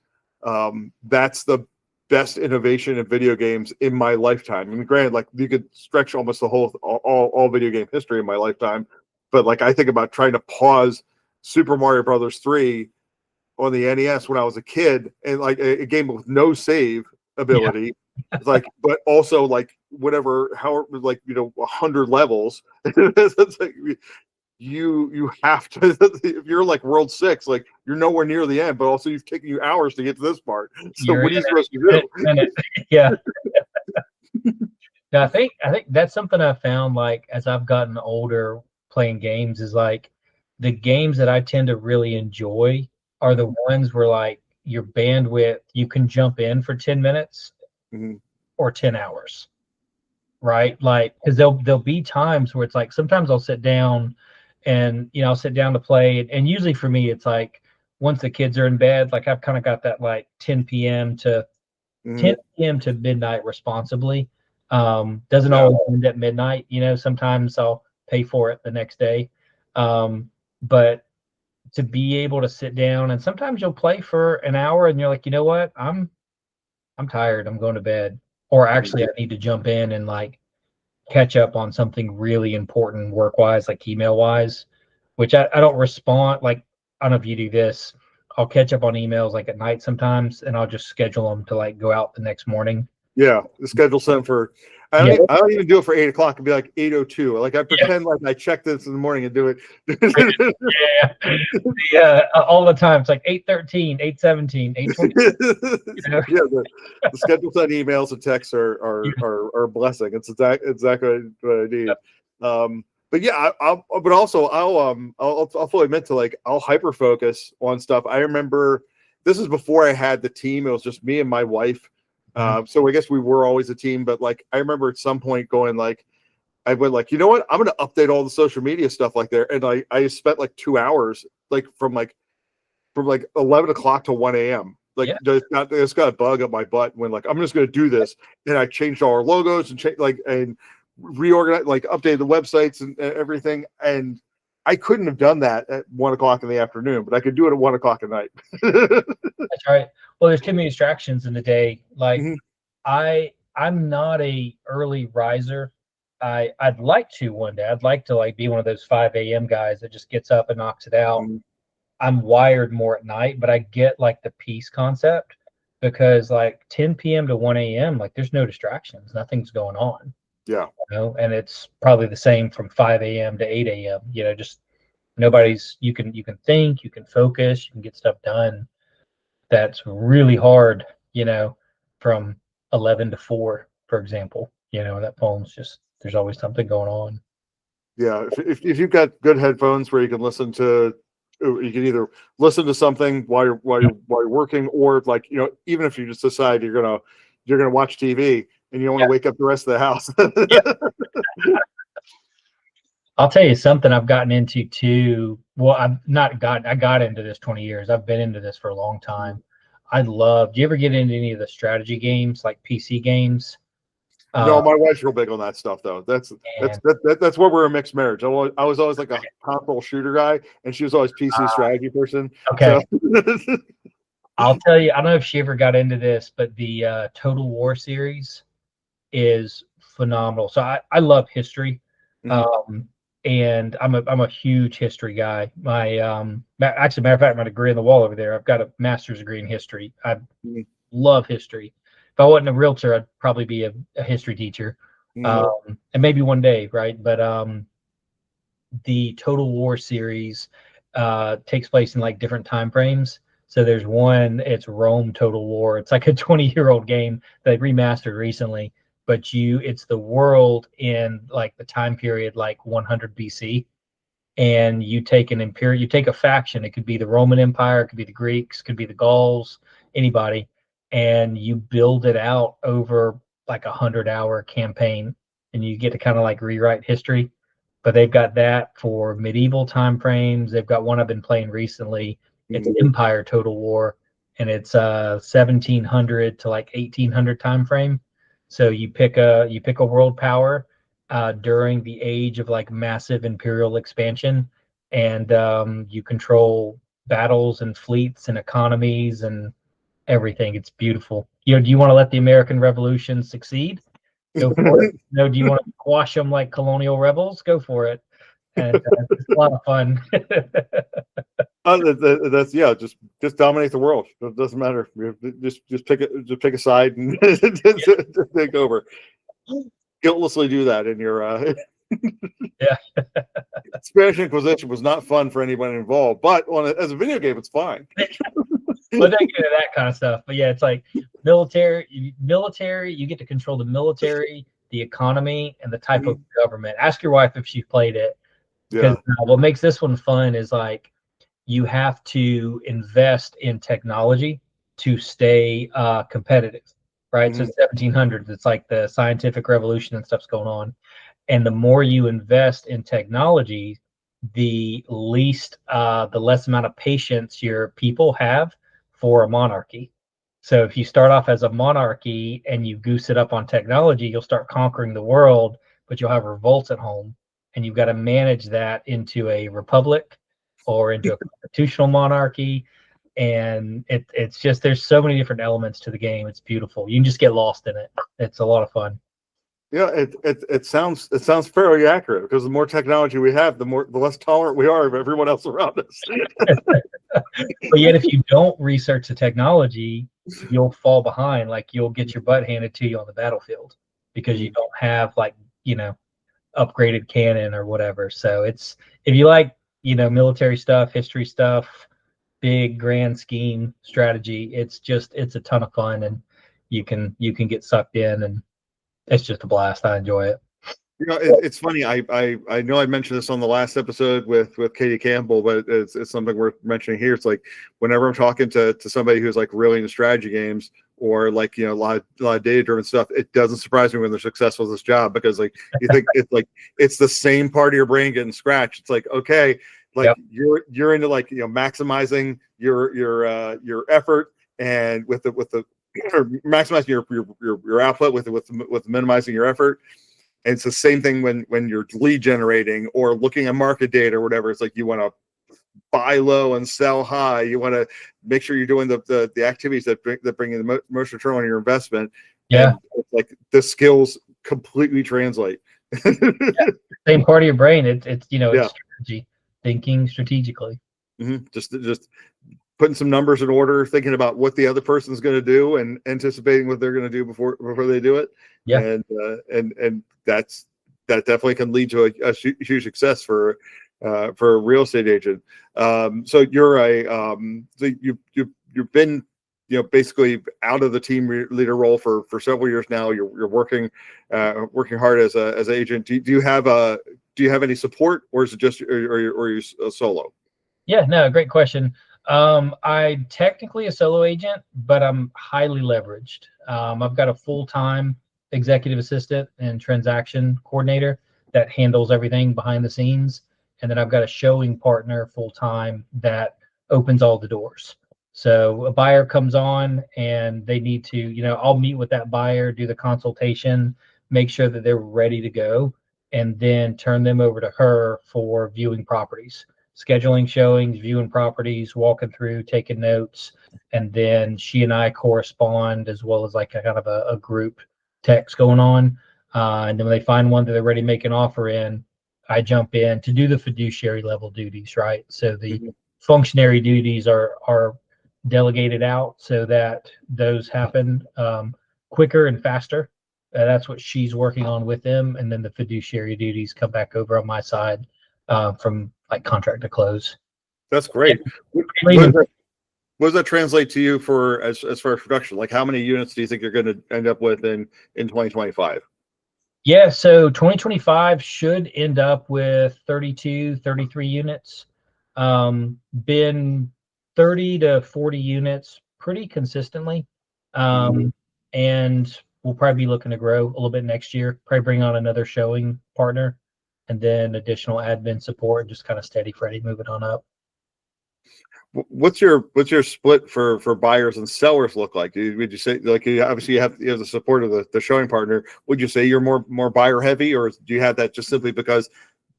that's the best innovation in video games in my lifetime. I mean, granted, like you could stretch almost the whole all video game history in my lifetime, but like I think about trying to pause Super Mario Brothers 3 on the NES when I was a kid, and like a game with no save ability. It's like, but also like whatever, however, like 100 levels. It's like you have to. If you're like World 6, like you're nowhere near the end, but also you've taken you hours to get to this part. So what are you supposed to do? Yeah. Yeah, I think that's something I've found, like as I've gotten older playing games, is like the games that I tend to really enjoy are the ones where like your bandwidth, you can jump in for 10 minutes or 10 hours, right? Like, because there'll be times where it's like sometimes I'll sit down and I'll sit down to play, and usually for me it's like once the kids are in bed, like I've kind of got that like 10 p.m. to 10 p.m. to midnight responsibly. Doesn't always end at midnight, sometimes I'll pay for it the next day. But to be able to sit down, and sometimes you'll play for an hour and you're like, you know what, I'm tired, I'm going to bed. Or actually I need to jump in and like catch up on something really important work wise, like email wise, which I don't respond. Like, I don't know if you do this. I'll catch up on emails like at night sometimes, and I'll just schedule them to like go out the next morning. Yeah, the schedule set for. I don't even do it for 8 o'clock. It'd be like 8:02. Like I pretend like I check this in the morning and do it. Yeah, all the time. It's like 8:13, 8:17, 8:20. Yeah, the schedule set emails and texts are a blessing. It's exactly what I need. But yeah, I'll fully admit to like I'll hyper focus on stuff. I remember this is before I had the team. It was just me and my wife. So I guess we were always a team, but like I remember at some point going like, I went like, you know what, I'm going to update all the social media stuff like there, and I spent like 2 hours like from 11 o'clock to 1 a.m. Like it's got a bug up my butt when like I'm just going to do this, and I changed all our logos and reorganized, like updated the websites and everything, and I couldn't have done that at 1 o'clock in the afternoon, but I could do it at 1 o'clock at night. That's right. Well, there's too many distractions in the day. Like I'm not a early riser. I'd like to one day. I'd like to like be one of those 5 a.m. guys that just gets up and knocks it out. I'm wired more at night, but I get like the peace concept, because like 10 p.m. to 1 a.m. like there's no distractions, nothing's going on. Yeah. And it's probably the same from 5 a.m. to 8 a.m. Just nobody's. You can think, you can focus, you can get stuff done. That's really hard, from 11 to 4, for example. That phone's just, there's always something going on. Yeah, if you've got good headphones where you can listen to, you can either listen to something while you're working, or like even if you just decide you're gonna watch TV and you don't want to wake up the rest of the house. I'll tell you something I've gotten into too. Well, I got into this 20 years. I've been into this for a long time. Do you ever get into any of the strategy games, like PC games? No, my wife's real big on that stuff though. That's where we're a mixed marriage. I was always like a console shooter guy, and she was always PC strategy person. Okay. So. I'll tell you, I don't know if she ever got into this, but the Total War series is phenomenal. So I love history. And I'm a huge history guy. My actually, matter of fact, my degree on the wall over there, I've got a master's degree in history. I love history. If I wasn't a realtor, I'd probably be a history teacher, and maybe one day, right? But the Total War series takes place in like different time frames. So there's one, it's Rome Total War. It's like a 20-year-old game that they remastered recently, but it's the world in like the time period like 100 BC, and you take a faction. It could be the Roman Empire, it could be the Greeks, could be the Gauls, anybody, and you build it out over like 100-hour campaign, and you get to kind of like rewrite history. But they've got that for medieval time frames. They've got one I've been playing recently. It's Empire Total War, and it's 1700 to like 1800 time frame. So you pick a world power, during the age of like massive imperial expansion, and you control battles and fleets and economies and everything. It's beautiful. Do you want to let the American Revolution succeed? Go for it. Do you want to squash them like colonial rebels? Go for it. And it's a lot of fun. That's yeah. Just dominate the world. It doesn't matter. Just pick a side and just take over. Guiltlessly do that in your. Yeah. Spanish Inquisition was not fun for anyone involved, but as a video game, it's fine. Well, they get into that kind of stuff, but yeah, it's like military. You get to control the military, the economy, and the type of government. Ask your wife if she played it. Because what makes this one fun is like you have to invest in technology to stay competitive, right? So 1700s, it's like the scientific revolution and stuff's going on. And the more you invest in technology, the less amount of patience your people have for a monarchy. So if you start off as a monarchy and you goose it up on technology, you'll start conquering the world, but you'll have revolts at home. And you've got to manage that into a republic or into a constitutional monarchy. And it's just, there's so many different elements to the game. It's beautiful. You can just get lost in it. It's a lot of fun. Yeah, it sounds fairly accurate, because the more technology we have, the less tolerant we are of everyone else around us. But yet, if you don't research the technology, you'll fall behind. Like you'll get your butt handed to you on the battlefield because you don't have upgraded cannon or whatever. So it's, if you like military stuff, history stuff, big grand scheme strategy, it's a ton of fun, and you can get sucked in, and it's just a blast. I enjoy it. It's funny. I know I mentioned this on the last episode with Katie Campbell, but it's something worth mentioning here. It's like whenever I'm talking to somebody who's like really into strategy games or like a lot of data driven stuff, it doesn't surprise me when they're successful at this job, because like you think it's the same part of your brain getting scratched. It's like, okay, like you're into like maximizing your effort, and with the or maximizing your output with minimizing your effort. And it's the same thing when you're lead generating or looking at market data or whatever. It's like you want to buy low and sell high. You want to make sure you're doing the activities that bring in the most return on your investment. Yeah, and it's like the skills completely translate. Same part of your brain. It's strategy, thinking strategically. Just putting some numbers in order, thinking about what the other person's going to do, and anticipating what they're going to do before they do it. Yeah, and that definitely can lead to a huge success for a real estate agent. So you've been basically out of the team leader role for several years now. You're working hard as an agent. Do you have any support, or is it just or you're solo? Yeah, no, great question. I'm technically a solo agent, but I'm highly leveraged. I've got a full-time executive assistant and transaction coordinator that handles everything behind the scenes. And then I've got a showing partner full-time that opens all the doors. So a buyer comes on and they need to, I'll meet with that buyer, do the consultation, make sure that they're ready to go, and then turn them over to her for viewing properties, scheduling showings, viewing properties, walking through, taking notes. And then she and I correspond, as well as like a kind of a group text going on. And then when they find one that they're ready to make an offer in, I jump in to do the fiduciary level duties, right? So the functionary duties are delegated out so that those happen quicker and faster. That's what she's working on with them. And then the fiduciary duties come back over on my side from like contract to close. That's great. What does that translate to you for as far as production? Like, how many units do you think you're going to end up with in 2025? Yeah, so 2025 should end up with 32, 33 units. Been 30 to 40 units pretty consistently. And we'll probably be looking to grow a little bit next year, probably bring on another showing partner, and then additional admin support, just kind of steady Freddy moving on up. What's your split for buyers and sellers look like? Would you say, like, obviously you have the support of the showing partner? Would you say you're more buyer heavy, or do you have that just simply because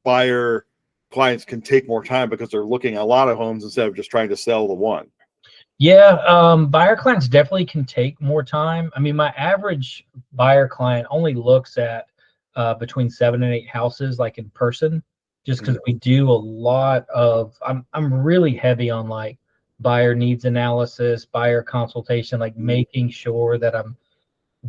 buyer clients can take more time because they're looking at a lot of homes instead of just trying to sell the one? Yeah, buyer clients definitely can take more time. I mean, my average buyer client only looks at between 7 and 8 houses, like in person, just because we do a lot of. I'm really heavy on like buyer needs analysis, buyer consultation, like making sure that I'm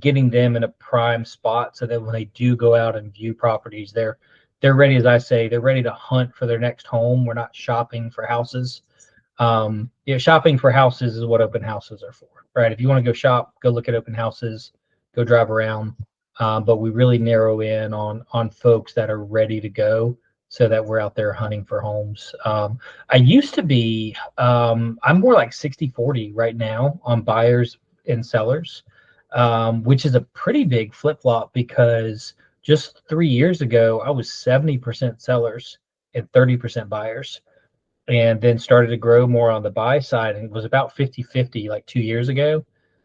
getting them in a prime spot so that when they do go out and view properties, they're ready, as I say, they're ready to hunt for their next home. We're not shopping for houses. Shopping for houses is what open houses are for, right? If you want to go shop, go look at open houses, go drive around. But we really narrow in on folks that are ready to go so that we're out there hunting for homes. I used to be, I'm more like 60-40 right now on buyers and sellers, which is a pretty big flip-flop because just 3 years ago, I was 70% sellers and 30% buyers, and then started to grow more on the buy side, and it was about 50-50 like 2 years ago.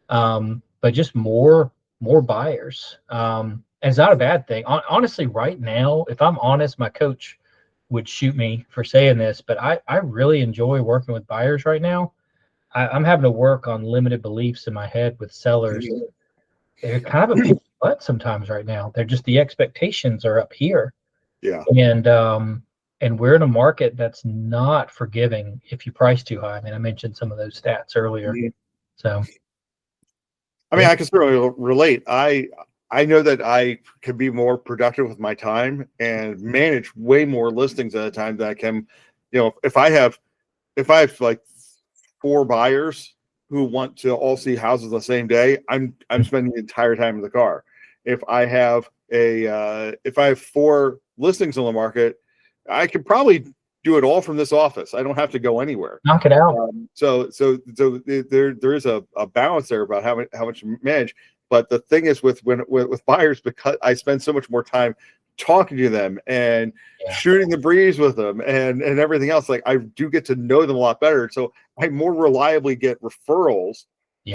But just more buyers. And it's not a bad thing. Honestly, right now, if I'm honest, my coach would shoot me for saying this, but I really enjoy working with buyers right now. I'm having to work on limited beliefs in my head with sellers. They're kind of a pain in the butt sometimes right now. They're just, the expectations are up here. Yeah. And we're in a market that's not forgiving if you price too high. I mean, I mentioned some of those stats earlier. So, I mean, I can certainly relate. I know that I can be more productive with my time and manage way more listings at a time than I can. If I have like 4 buyers who want to all see houses the same day, I'm spending the entire time in the car. If I have 4 listings on the market, I could probably do it all from this office. I don't have to go anywhere. knock it out. So there is a balance there about how much you manage. But the thing is with buyers, because I spend so much more time talking to them and shooting the breeze with them and everything else, like I do get to know them a lot better. So I more reliably get referrals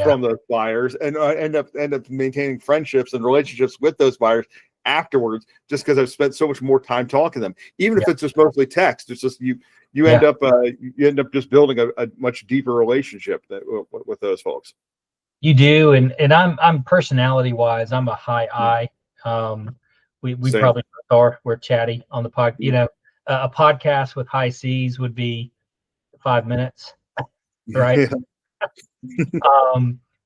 from those buyers, and end up maintaining friendships and relationships with those buyers afterwards, just because I've spent so much more time talking to them. Even if it's just mostly text, it's just you end up just building a much deeper relationship with those folks. You do, and I'm personality wise, I'm a high I. We probably are. We're chatty on the pod. A podcast with high C's would be 5 minutes, right?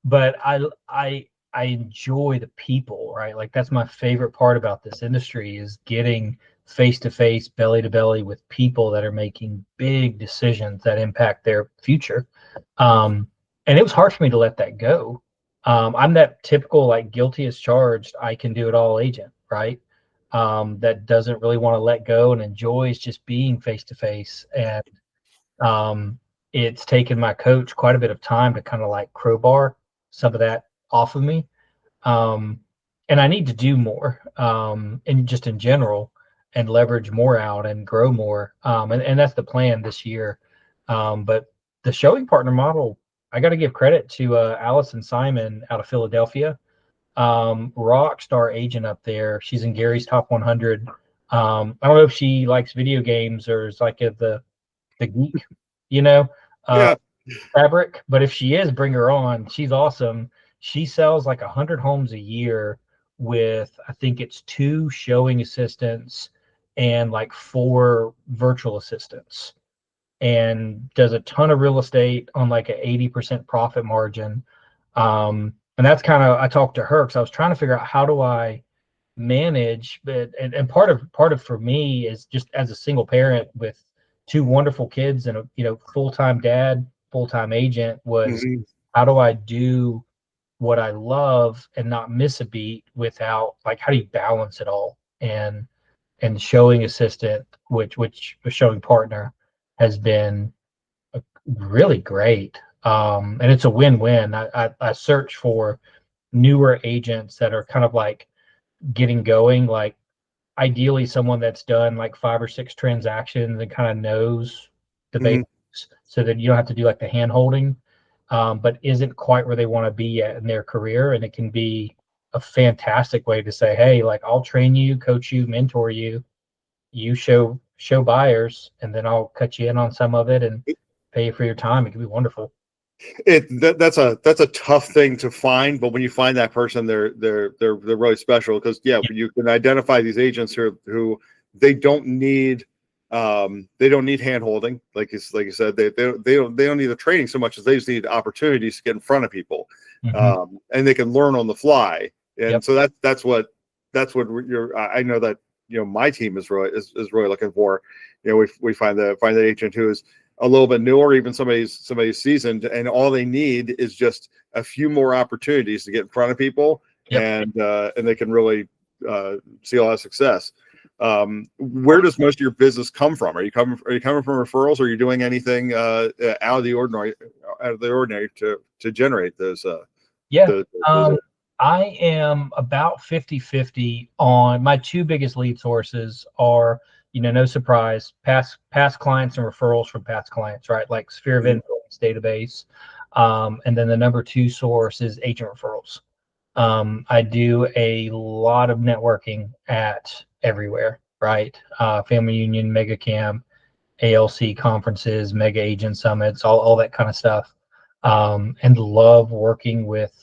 But I enjoy the people, right? Like that's my favorite part about this industry, is getting face to face, belly to belly with people that are making big decisions that impact their future. And it was hard for me to let that go. I'm that typical, like, guilty as charged, I can do it all agent, right? That doesn't really want to let go and enjoys just being face to face. And it's taken my coach quite a bit of time to kind of like crowbar some of that off of me. And I need to do more, and just in general, and leverage more out and grow more. And that's the plan this year. But the showing partner model, I got to give credit to Allison Simon out of Philadelphia, rock star agent up there. She's in Gary's top 100. I don't know if she likes video games or is like the geek, fabric, but if she is, bring her on. She's awesome. She sells like 100 homes a year with, I think it's 2 showing assistants and like 4 virtual assistants, and does a ton of real estate on like an 80% profit margin. And that's kind of, I talked to her because I was trying to figure out how do I manage, but and part of for me is just as a single parent with 2 wonderful kids and a full-time dad, full-time agent, was how do I do what I love and not miss a beat without, like, how do you balance it all? And showing assistant, which a showing partner has been really great. And it's a win-win. I search for newer agents that are kind of like getting going, like ideally someone that's done like 5 or 6 transactions and kind of knows the basics. folks so that you don't have to do like the hand holding, but isn't quite where they want to be yet in their career. And it can be a fantastic way to say, hey, like I'll train you, coach you, mentor you, you show buyers, and then I'll cut you in on some of it and pay you for your time. It can be wonderful. That's a tough thing to find, but when you find that person, they're really special because you can identify these agents who they don't need hand holding, like you said, they don't need the training so much as they just need opportunities to get in front of people, and they can learn on the fly, and so that's what I know that my team is really looking for. We find the agent who is a little bit newer, even somebody's seasoned, and all they need is just a few more opportunities to get in front of people, and they can really see a lot of success. Where does most of your business come from? Are you coming from referrals, or are you doing anything out of the ordinary to generate those? I am about 50-50 on my two biggest lead sources are, no surprise, past clients and referrals from past clients, right? Like sphere of influence database. And then the number two source is agent referrals. I do a lot of networking at everywhere, right? Family Union, Mega Camp, ALC conferences, Mega Agent Summits, all that kind of stuff. And love working with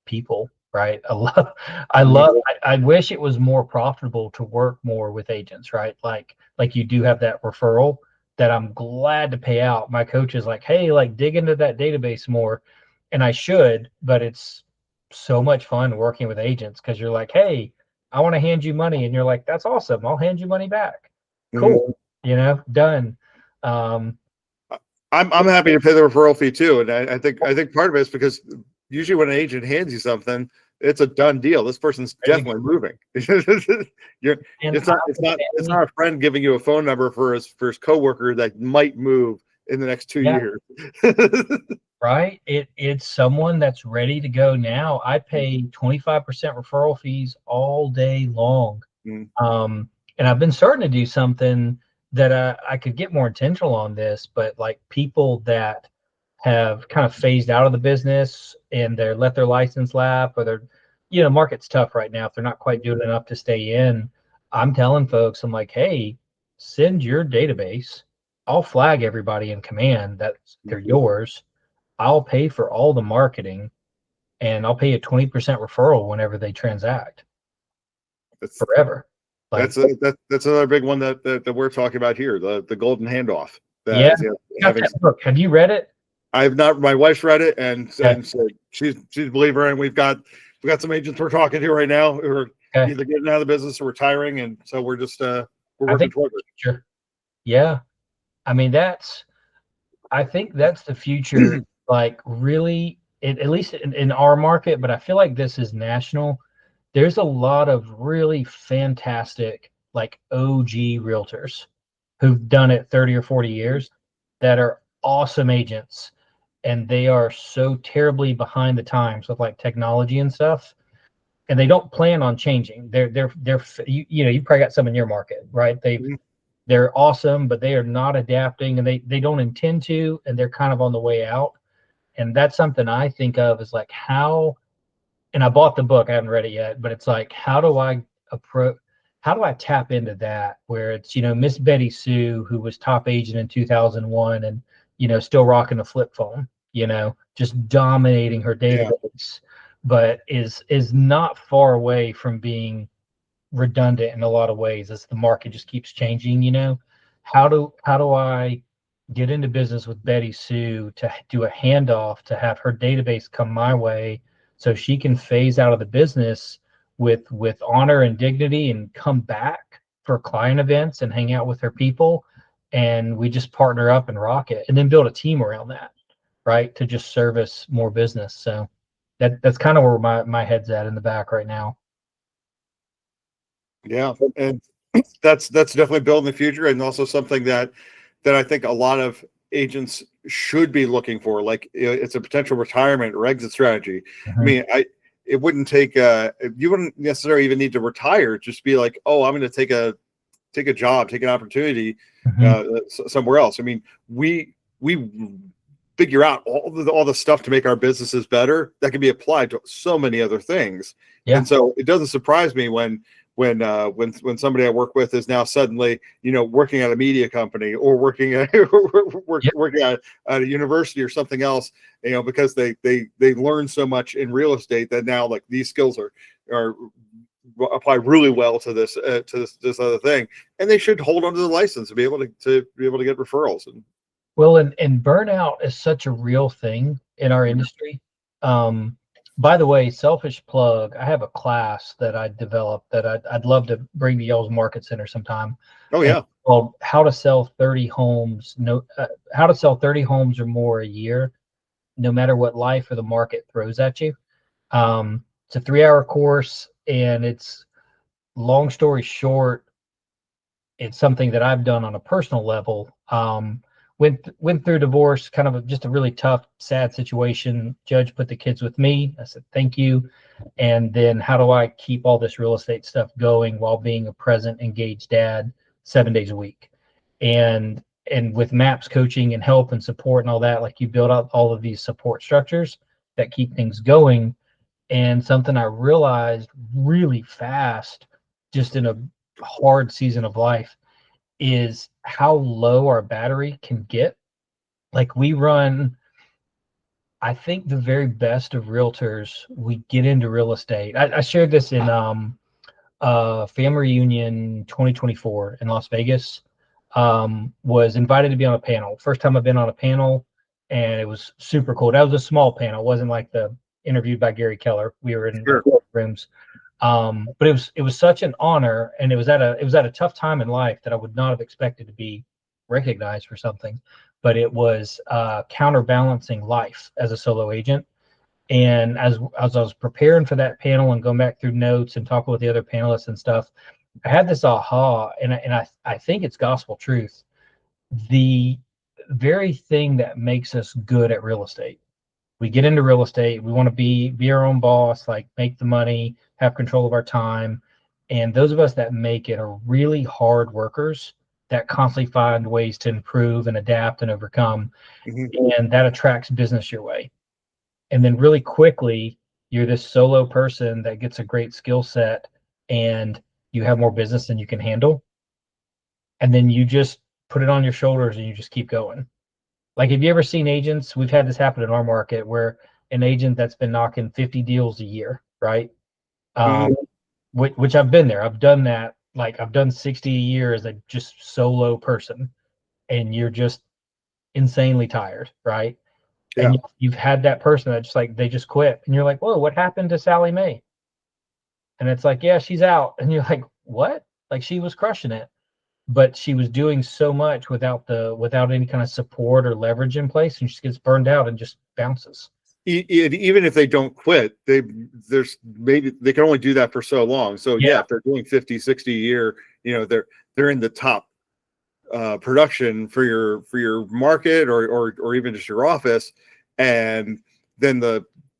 people, right? I wish it was more profitable to work more with agents, right? Like you do have that referral that I'm glad to pay out. My coach is like, hey, like dig into that database more. And I should, but it's so much fun working with agents because you're like, hey, I want to hand you money. And you're like, that's awesome. I'll hand you money back. Cool. Done. I'm happy to pay the referral fee too. And I think part of it is because usually when an agent hands you something, it's a done deal. This person's definitely moving. It's not a friend giving you a phone number for his coworker that might move in the next 2 years. Right. It's someone that's ready to go now. I pay 25% referral fees all day long. And I've been starting to do something that I could get more intentional on this, but like people that have kind of phased out of the business and they're let their license lapse, or they're, market's tough right now. If they're not quite doing enough to stay in, I'm telling folks, I'm like, hey, send your database. I'll flag everybody in command that they're yours. I'll pay for all the marketing, and I'll pay a 20% referral whenever they transact. That's forever. Like, that's another big one that we're talking about here, the golden handoff. That book. Have you read it? I have not. My wife's read it, and so she's a believer, and we've got some agents we're talking to right now who are either getting out of the business or retiring, and so we're just we're working towards it. Sure. Yeah, I mean I think that's the future. Like really, at least in our market, but I feel like this is national. There's a lot of really fantastic like OG realtors who've done it 30 or 40 years that are awesome agents. And they are so terribly behind the times with like technology and stuff, and they don't plan on changing. They're you probably got some in your market, right? They're awesome, but they are not adapting, and they don't intend to, and they're kind of on the way out. And that's something I think of as like how, and I bought the book, I haven't read it yet, but it's like how do I tap into that where it's Miss Betty Sue, who was top agent in 2001 and still rocking a flip phone, just dominating her database, but is not far away from being redundant in a lot of ways as the market just keeps changing. How do I get into business with Betty Sue to do a handoff to have her database come my way so she can phase out of the business with honor and dignity and come back for client events and hang out with her people, and we just partner up and rock it, and then build a team around that, right, to just service more business. So that's kind of where my head's at in the back right now. Yeah, and that's definitely building the future, and also something that I think a lot of agents should be looking for. Like it's a potential retirement or exit strategy. I mean, it wouldn't take you wouldn't necessarily even need to retire. Just be like, oh, I'm going to take a job, take an opportunity somewhere else. I mean, we we figure out all the stuff to make our businesses better that can be applied to so many other things. Yeah. And so it doesn't surprise me when somebody I work with is now suddenly, working at a media company or working at working at a university or something else, because they learn so much in real estate that now like these skills are apply really well to this other thing, and they should hold onto the license to be able to get referrals. Well, and burnout is such a real thing in our industry. By the way, selfish plug, I have a class that I developed that I'd love to bring to y'all's market center sometime. Oh yeah. Called How to Sell 30 Homes. How to Sell 30 Homes or more a year, no matter what life or the market throws at you. It's a 3-hour course, and it's, long story short, it's something that I've done on a personal level. Went through divorce, kind of just a really tough, sad situation. Judge put the kids with me. I said, thank you. And then how do I keep all this real estate stuff going while being a present, engaged dad 7 days a week? And with MAPS coaching and help and support and all that, like you build out all of these support structures that keep things going. And something I realized really fast, just in a hard season of life, is how low our battery can get. Like we run, I think, the very best of realtors. We get into real estate. I shared this in Family Reunion 2024 in Las Vegas. Was invited to be on a panel. First time I've been on a panel, and it was super cool. That was a small panel. It wasn't like the interviewed by Gary Keller. We were in rooms. But it was such an honor, and it was at a tough time in life that I would not have expected to be recognized for something. But it was counterbalancing life as a solo agent. And as I was preparing for that panel and going back through notes and talking with the other panelists and stuff, I had this aha, and I think it's gospel truth. The very thing that makes us good at real estate. We get into real estate, we want to be our own boss, like make the money, have control of our time. And those of us that make it are really hard workers that constantly find ways to improve and adapt and overcome. And that attracts business your way. And then really quickly, you're this solo person that gets a great skill set, and you have more business than you can handle. And then you just put it on your shoulders and you just keep going. Like, have you ever seen agents? We've had this happen in our market where an agent that's been knocking 50 deals a year, right? Which I've been there. I've done that. Like, I've done 60 a year as a just solo person, and you're just insanely tired, right? Yeah. And you've had that person that just like, they just quit, and you're like, whoa, what happened to Sally Mae? And it's like, yeah, she's out. And you're like, what? Like, she was crushing it, but she was doing so much without any kind of support or leverage in place, and she gets burned out and just bounces. Even if they don't quit, maybe they can only do that for so long. So yeah, if they're doing 50, 60 a year, they're in the top production for your market or even just your office, and then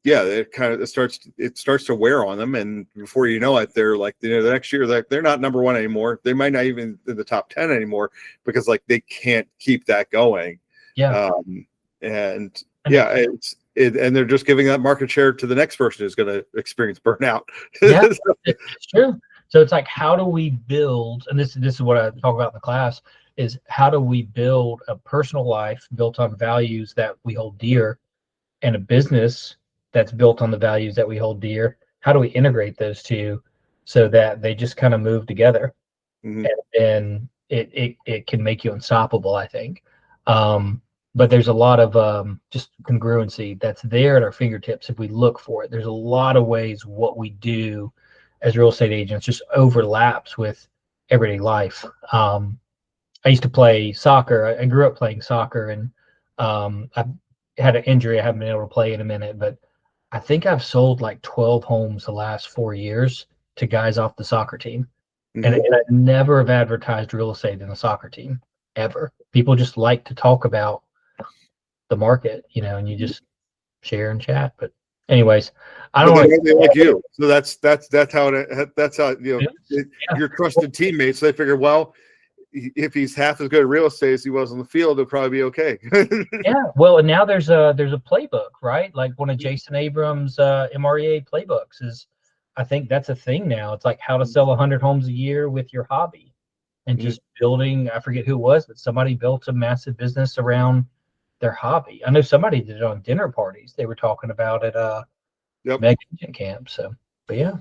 it starts to wear on them, and before you know it, they're like, the next year they're not number one anymore. They might not even in the top 10 anymore, because like they can't keep that going. And they're just giving that market share to the next person who's going to experience burnout. Yeah, it's true. So it's like, how do we build, and this is what I talk about in the class, is how do we build a personal life built on values that we hold dear, and a business that's built on the values that we hold dear? How do we integrate those two so that they just kind of move together? And it can make you unstoppable, I think. But there's a lot of just congruency that's there at our fingertips if we look for it. There's a lot of ways what we do as real estate agents just overlaps with everyday life. I used to play soccer. I grew up playing soccer, and I had an injury. I haven't been able to play in a minute, but I think I've sold like 12 homes the last 4 years to guys off the soccer team. And I never have advertised real estate in a soccer team, ever. People just like to talk about the market, and you just share and chat. But anyways, I don't want to like you. So that's how your trusted teammates, they figure, well, if he's half as good at real estate as he was on the field, he'll probably be okay. Yeah, well, and now there's a playbook, right? Like one of Jason Abrams' MREA playbooks is, I think that's a thing now. It's like how to sell 100 homes a year with your hobby, and just building. I forget who it was, but somebody built a massive business around their hobby. I know somebody did it on dinner parties. They were talking about it Meg Agent Camp. So, but yeah.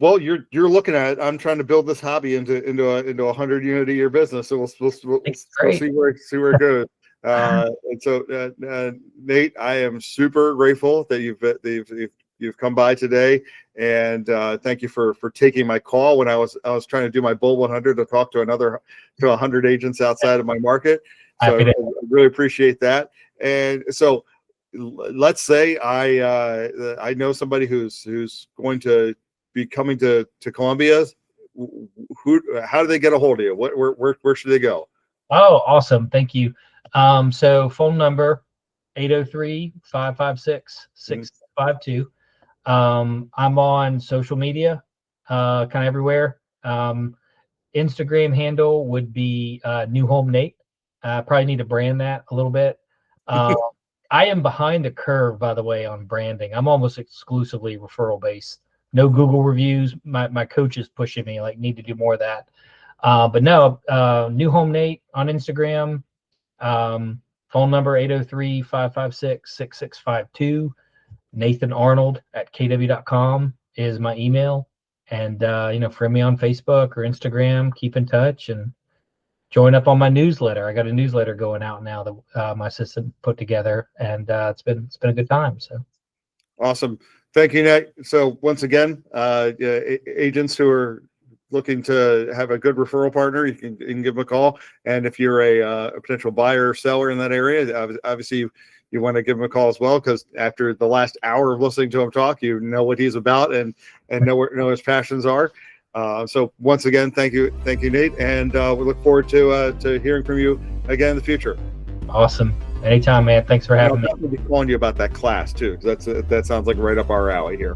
Well, you're looking at it. I'm trying to build this hobby into a 100 unit a year business. So we'll see where it goes. And so Nate, I am super grateful that you've come by today, and thank you for taking my call when I was trying to do my Bull 100 to talk to 100 agents outside of my market. So I really appreciate that. And so let's say I know somebody who's going to be coming to Columbia. How do they get a hold of you? Where should they go? Oh, awesome. Thank you. So phone number 803-556-6652. I'm on social media, kind of everywhere. Instagram handle would be New Home Nate. Probably need to brand that a little bit. I am behind the curve, by the way, on branding. I'm almost exclusively referral based. No Google reviews. My coach is pushing me, like, need to do more of that. But no, New Home Nate on Instagram. Phone number 803-556-6652. Nathan Arnold at KW.com is my email. And, friend me on Facebook or Instagram. Keep in touch and join up on my newsletter. I got a newsletter going out now that my assistant put together, and it's been a good time. So awesome. Thank you, Nate. So once again, agents who are looking to have a good referral partner, you can give them a call. And if you're a potential buyer or seller in that area, obviously you want to give him a call as well, because after the last hour of listening to him talk, you know what he's about and know his passions are. So once again, thank you, Nate, and we look forward to hearing from you again in the future. Awesome. Anytime, man. Thanks for having me. I'll be calling you about that class too, because that sounds like right up our alley here.